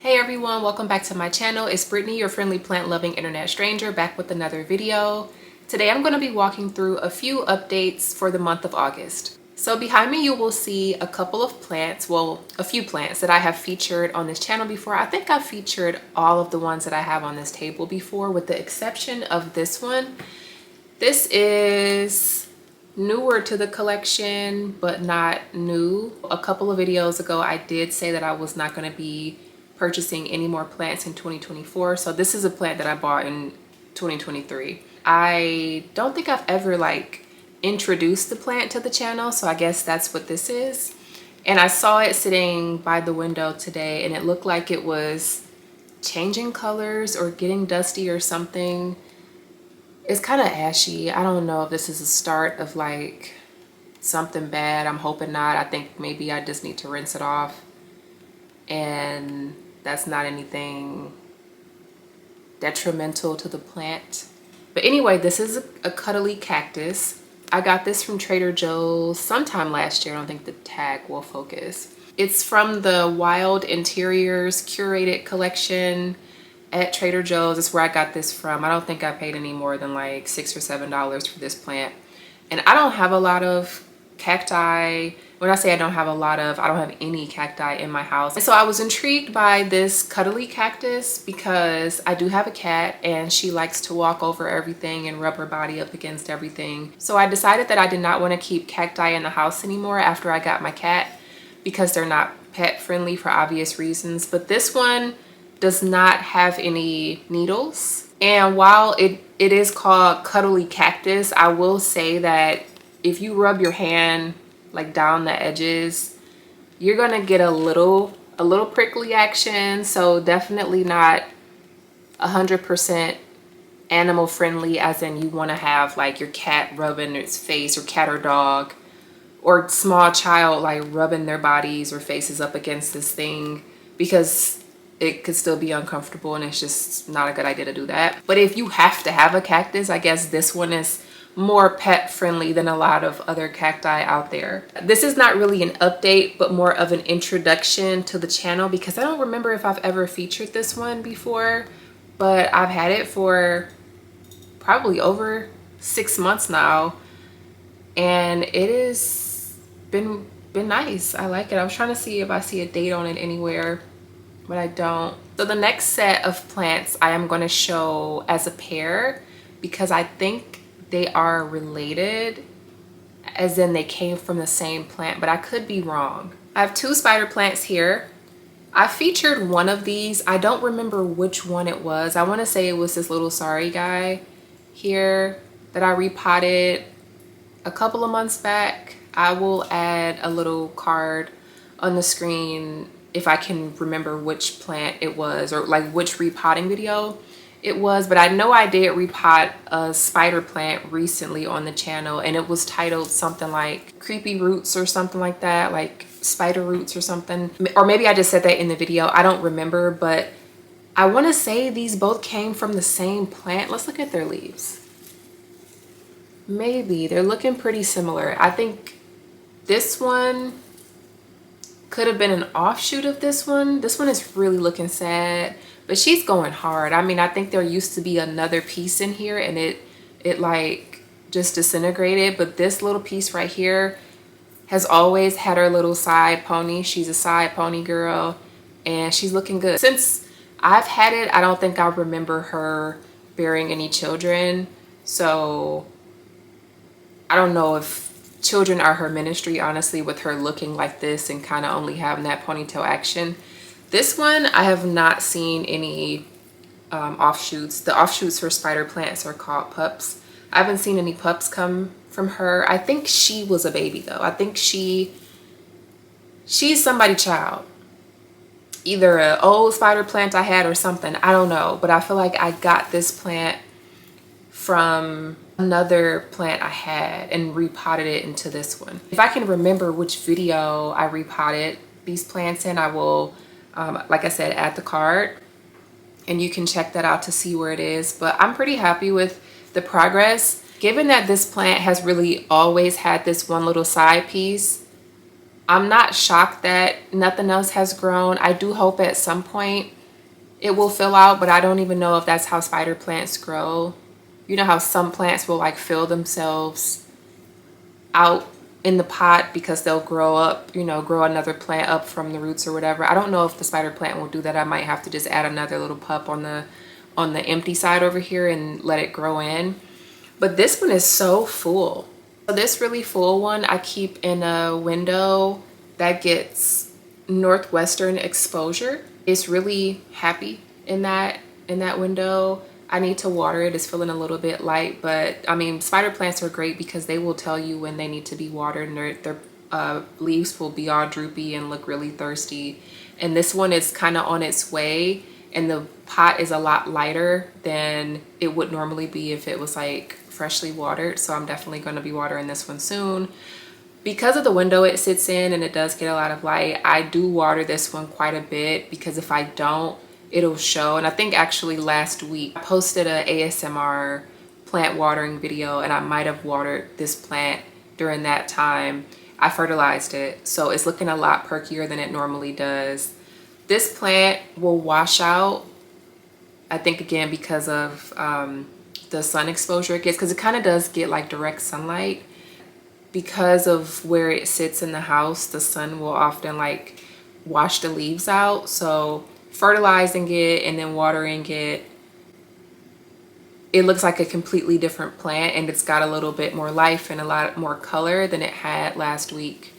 Hey everyone, welcome back to my channel. It's Brittany, your friendly plant-loving internet stranger, back with another video. Today I'm going to be walking through a few updates for the month of August. So behind me you will see a couple of plants, well, a few plants that I have featured on this channel before. I think I've featured all of the ones that I have on this table before, with the exception of this one. This is newer to the collection, but not new. A couple of videos ago I did say that I was not going to be purchasing any more plants in 2024. So this is a plant that I bought in 2023. I don't think I've ever introduced the plant to the channel, so I guess that's what this is. And I saw it sitting by the window today and it looked like it was changing colors or getting dusty or something. It's kind of ashy. I don't know if this is a start of something bad. I'm hoping not. I think maybe I just need to rinse it off, and that's not anything detrimental to the plant. But anyway, this is a cuddly cactus. I got this from Trader Joe's sometime last year. I don't think the tag will focus. It's from the Wild Interiors curated collection at Trader Joe's. That's where I got this from. I don't think I paid any more than like $6 or $7 for this plant. And I don't have a lot of cacti. When I say I don't have a lot of, I don't have any cacti in my house. And so I was intrigued by this cuddly cactus because I do have a cat and she likes to walk over everything and rub her body up against everything. So I decided that I did not want to keep cacti in the house anymore after I got my cat, because they're not pet friendly for obvious reasons. But this one does not have any needles. And while it is called cuddly cactus, I will say that if you rub your hand down the edges, you're gonna get a little prickly action. So definitely not 100% animal friendly, as in you want to have your cat rubbing its face, or cat or dog or small child rubbing their bodies or faces up against this thing, because it could still be uncomfortable and it's just not a good idea to do that. But if you have to have a cactus, I guess this one is more pet friendly than a lot of other cacti out there. This is not really an update, but more of an introduction to the channel, because I don't remember if I've ever featured this one before, but I've had it for probably over 6 months now, and it has been nice. I like it. I was trying to see if I see a date on it anywhere, but I don't. So the next set of plants I am going to show as a pair, because I think they are related, as in they came from the same plant, but I could be wrong. I have two spider plants here. I featured one of these. I don't remember which one it was. I want to say it was this little sorry guy here that I repotted a couple of months back. I will add a little card on the screen if I can remember which plant it was, or which repotting video it was. But I know I did repot a spider plant recently on the channel, and it was titled something like creepy roots or something like that, like spider roots or something. Or maybe I just said that in the video, I don't remember. But I want to say these both came from the same plant. Let's look at their leaves. Maybe they're looking pretty similar. I think this one could have been an offshoot of this one. This one is really looking sad, but she's going hard. I mean, I think there used to be another piece in here and it just disintegrated, but this little piece right here has always had her little side pony. She's a side pony girl and she's looking good. Since I've had it, I don't think I remember her bearing any children, so I don't know if children are her ministry, honestly, with her looking like this and kind of only having that ponytail action. This one, I have not seen any offshoots. The offshoots for spider plants are called pups. I haven't seen any pups come from her. I think she was a baby though. I think she's somebody's child. Either an old spider plant I had or something. I don't know. But I feel like I got this plant from another plant I had and repotted it into this one. If I can remember which video I repotted these plants in, I will, like I said, add the card and you can check that out to see where it is. But I'm pretty happy with the progress, given that this plant has really always had this one little side piece. I'm not shocked that nothing else has grown. I do hope at some point it will fill out, but I don't even know if that's how spider plants grow. You know how some plants will like fill themselves out in the pot because they'll grow up, you know, grow another plant up from the roots or whatever. I don't know if the spider plant will do that. I might have to just add another little pup on the empty side over here and let it grow in. But this one is so full. So this really full one I keep in a window that gets northwestern exposure. It's really happy in that window. I need to water it. It's feeling a little bit light, but I mean, spider plants are great because they will tell you when they need to be watered, and their leaves will be all droopy and look really thirsty. And this one is kind of on its way, and the pot is a lot lighter than it would normally be if it was like freshly watered. So I'm definitely going to be watering this one soon. Because of the window it sits in and it does get a lot of light, I do water this one quite a bit because if I don't, it'll show. And I think actually last week I posted a ASMR plant watering video, and I might have watered this plant during that time. I fertilized it, so it's looking a lot perkier than it normally does. This plant will wash out, I think, again because of the sun exposure it gets, because it kind of does get like direct sunlight. Because of where it sits in the house, the sun will often like wash the leaves out. So fertilizing it and then watering it, it looks like a completely different plant, and it's got a little bit more life and a lot more color than it had last week.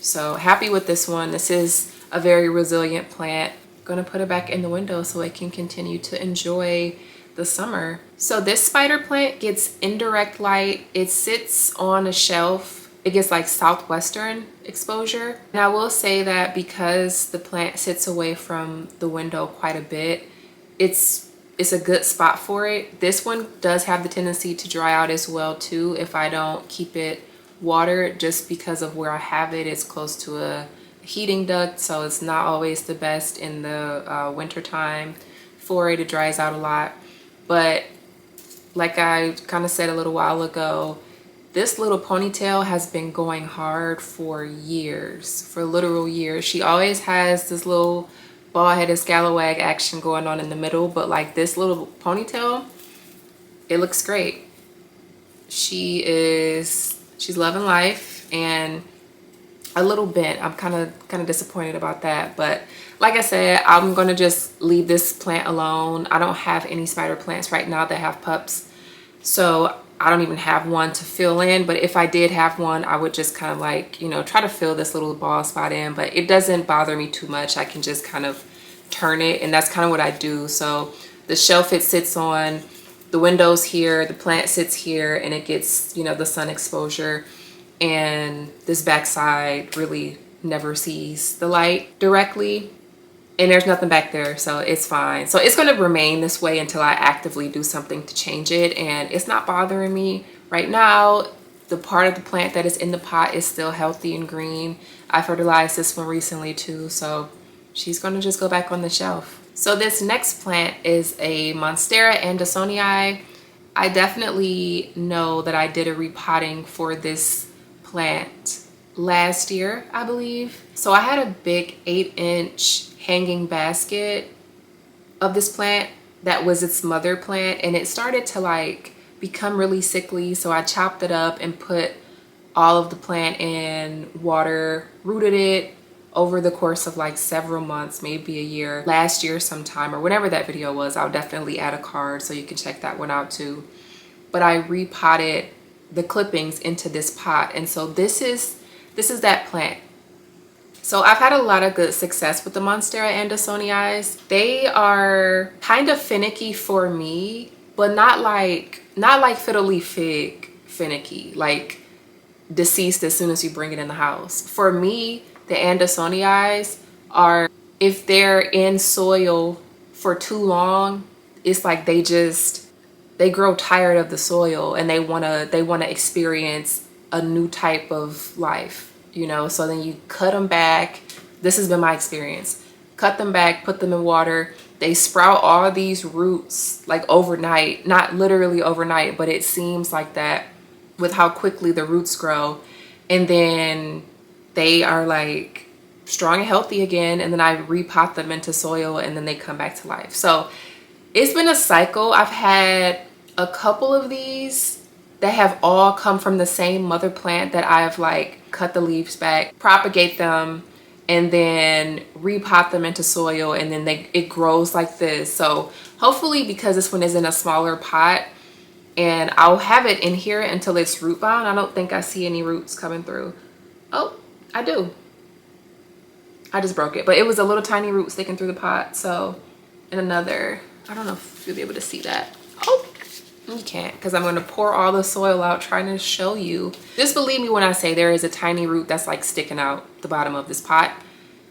So happy with this one. This is a very resilient plant. Gonna put it back in the window so it can continue to enjoy the summer. So this spider plant gets indirect light. It sits on a shelf. It gets like southwestern exposure. And I will say that because the plant sits away from the window quite a bit, it's a good spot for it. This one does have the tendency to dry out as well too if I don't keep it watered, just because of where I have it. It's close to a heating duct, so it's not always the best in the winter time for it. It dries out a lot. But like I kind of said a little while ago, this little ponytail has been going hard for years, for literal years. She always has this little bald-headed scalawag action going on in the middle, but like this little ponytail, it looks great. She's loving life, and a little bent. I'm kind of disappointed about that, but like I said, I'm gonna just leave this plant alone. I don't have any spider plants right now that have pups, so I don't even have one to fill in. But if I did have one, I would just kind of like, you know, try to fill this little bald spot in, but it doesn't bother me too much. I can just kind of turn it, and that's kind of what I do. So the shelf it sits on, the window's here, the plant sits here, and it gets, you know, the sun exposure. And this backside really never sees the light directly, and there's nothing back there, so it's fine. So it's going to remain this way until I actively do something to change it, and it's not bothering me right now. The part of the plant that is in the pot is still healthy and green. I fertilized this one recently too, so she's going to just go back on the shelf. So this next plant is a Monstera Andersonii. I definitely know that I did a repotting for this plant last year, I believe. So I had a big 8-inch hanging basket of this plant that was its mother plant, and it started to like become really sickly. So I chopped it up and put all of the plant in water, rooted it over the course of like several months, maybe a year, last year sometime, or whenever that video was. I'll definitely add a card so you can check that one out too. But I repotted the clippings into this pot, and so this is that plant. So I've had a lot of good success with the Monstera Andersonii. They are kind of finicky for me, but not like fiddle leaf fig finicky, like deceased as soon as you bring it in the house. For me, the Andersonii are, if they're in soil for too long, it's like they grow tired of the soil, and they want to experience a new type of life, you know. So then you cut them back. This has been my experience. Cut them back, put them in water. They sprout all these roots like overnight, not literally overnight, but it seems like that with how quickly the roots grow. And then they are like strong and healthy again, and then I repot them into soil and then they come back to life. So it's been a cycle. I've had a couple of these that have all come from the same mother plant that I've like cut the leaves back, propagate them, and then repot them into soil, and then it grows like this. So hopefully, because this one is in a smaller pot, and I'll have it in here until it's root bound. I don't think I see any roots coming through. Oh, I do. I just broke it, but it was a little tiny root sticking through the pot. So, and another, I don't know if you'll be able to see that. Oh, you can't, because I'm going to pour all the soil out trying to show you. Just believe me when I say there is a tiny root that's like sticking out the bottom of this pot,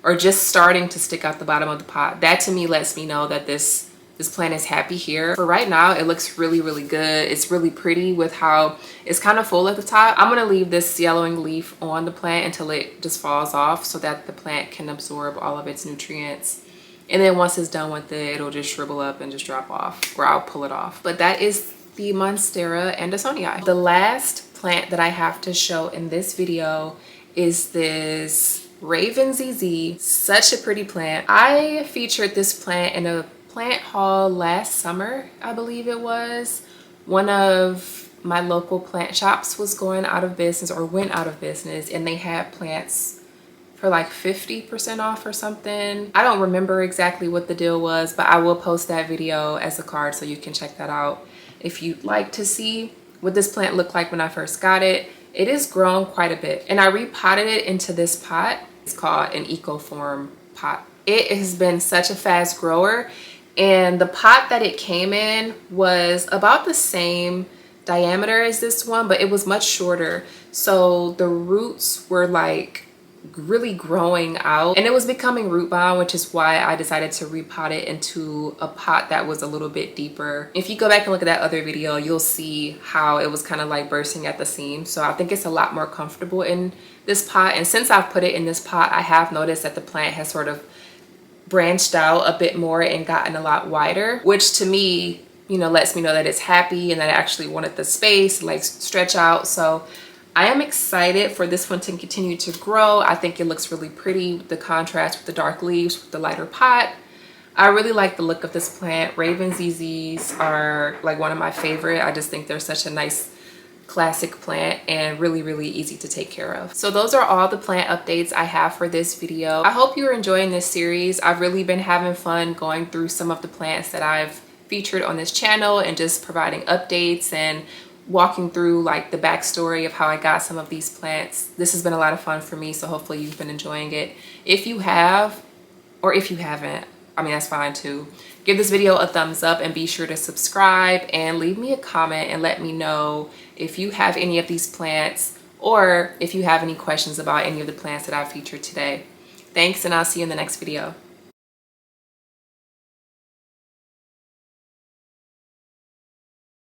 or just starting to stick out the bottom of the pot. That to me lets me know that this plant is happy here. For right now, it looks really, really good. It's really pretty with how it's kind of full at the top. I'm gonna leave this yellowing leaf on the plant until it just falls off so that the plant can absorb all of its nutrients. And then once it's done with it, it'll just shrivel up and just drop off, or I'll pull it off. But that is the Monstera andersonii. The last plant that I have to show in this video is this Raven ZZ. Such a pretty plant. I featured this plant in a plant haul last summer, I believe it was. One of my local plant shops was going out of business, or went out of business, and they had plants for like 50% off or something. I don't remember exactly what the deal was, but I will post that video as a card so you can check that out if you'd like to see what this plant looked like when I first got it. It has grown quite a bit, and I repotted it into this pot. It's called an Ecoform pot. It has been such a fast grower, and the pot that it came in was about the same diameter as this one, but it was much shorter. So the roots were like really growing out, and it was becoming root bound, which is why I decided to repot it into a pot that was a little bit deeper. If you go back and look at that other video, you'll see how it was kind of like bursting at the seams. So I think it's a lot more comfortable in this pot. And since I've put it in this pot, I have noticed that the plant has sort of branched out a bit more and gotten a lot wider, which to me, you know, lets me know that it's happy and that it actually wanted the space, like stretch out. So I am excited for this one to continue to grow. I think it looks really pretty, the contrast with the dark leaves, with the lighter pot. I really like the look of this plant. Raven ZZs are like one of my favorite. I just think they're such a nice classic plant and really, really easy to take care of. So those are all the plant updates I have for this video. I hope you're enjoying this series. I've really been having fun going through some of the plants that I've featured on this channel and just providing updates and walking through like the backstory of how I got some of these plants. This has been a lot of fun for me, so hopefully you've been enjoying it. If you have, or if you haven't, I mean, that's fine too. Give this video a thumbs up and be sure to subscribe and leave me a comment and let me know if you have any of these plants, or if you have any questions about any of the plants that I featured today. Thanks, and I'll see you in the next video.